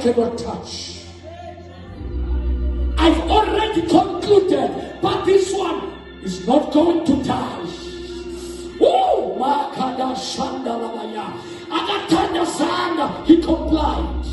cannot touch. I've already concluded, but this one is not going to die. Oh, Makada Shandalavaya. Agatanda Sanga, he complied.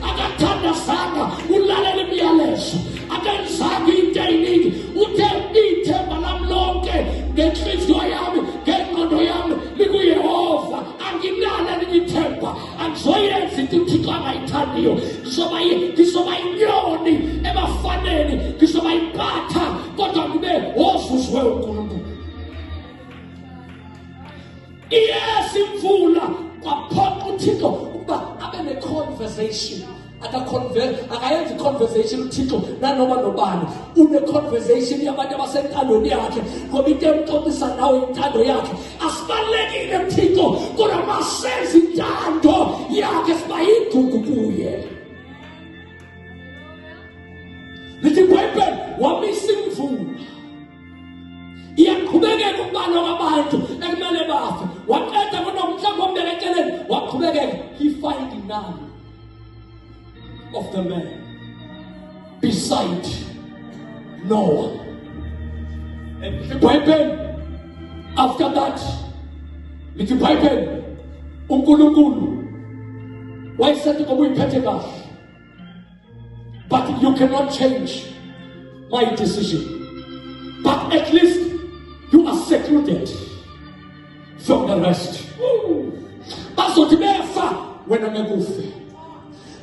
Agatanda Sanga, Ulalele Miales. Agansagi Daily, Utemite Malamlonke, the Trisdoyam, Gengodoyam, Liguyeova, and Ginana in Temper, and Soyens into Tikama Itanio, so my Yoni, Emma Faneni, so my Bata, but on the horses well. Yes, in full, but I'm in a conversation. I had a conversation Tito, none of no ban. Una conversation, Yamada said, Aloniak, Committee to the San now in Tanoyak. As Maleki and Tito, Gorama says in Tando, Yakas by Kukuye. Little weapon, what missing food? Yakubege Kumano about and Malabaf. What at the one of the what Kubege, he find none of the man beside Noah. And the weapon after that, little weapon, Unkulunkulu. Why said to go with Pentecost? But you cannot change my decision. But at least you are secluded from the rest. That's what when I'm a goofy.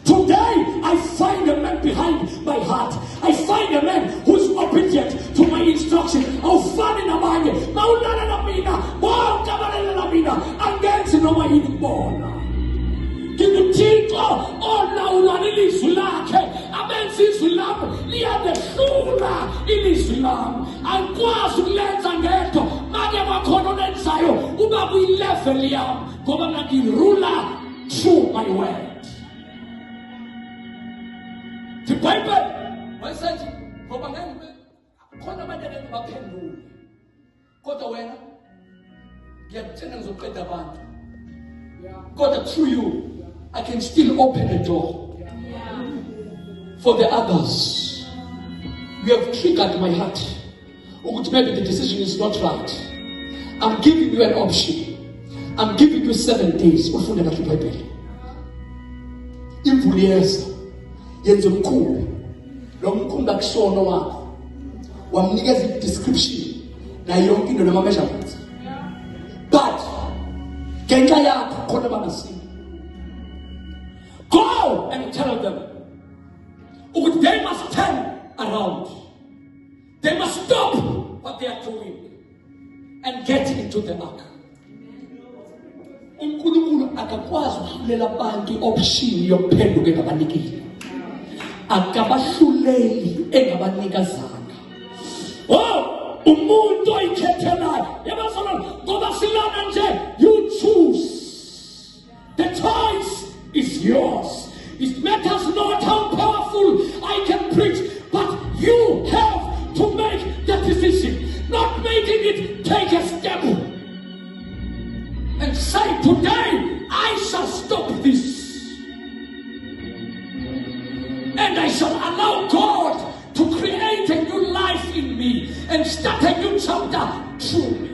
Today, I find a man behind my heart. I find a man who's obedient to my instruction. I'll find in a mind. Maulana Lamina, Wow Kabalana Lamina, and that's no way anymore. Kimutiko, oh Naulani Sulake, Abensi Sulam, Lia de Sula in Islam, and Kwasu Lenzangeto, Magama Kononen Sayo, Ubawi Lefeliam, Gobanaki Rula, through my word. The Bible, I said, propaganda, Konamada Mapendu, Kotawena, get tenants of Petaband. God, through you, I can still open a door for the others. You have triggered my heart. Maybe the decision is not right. I'm giving you an option. I'm giving you 7 days. Yenze mkhulu lo mkhulu akushona wakho wamnikeza i-description na yonke into nama-measurements but ngenxa yakho khona bangasini. Go and tell them they must turn around, they must stop what they are doing and get into the ark. uNkulunkulu akakwazi ukuhlulela abantu i-option yokuphenduka engabanikile, akabahluleli engabanikazanga. Oh, umuntu oyikhethelayo yabazalwane ngoba silana nje, you choose. The choice is yours. It matters not how powerful I can preach, but you have to make the decision. Not making it, take a step and say, today I shall stop this. And I shall allow God to create a new life in me and start a new chapter through me.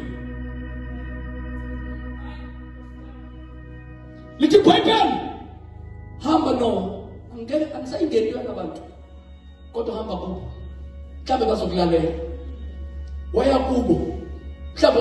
Little Bible, hamba no, angisayingeni yona abantu. Kodwa hamba kubo. Mhlawumbe bazokulalela. Waya kubo. Mhlawumbe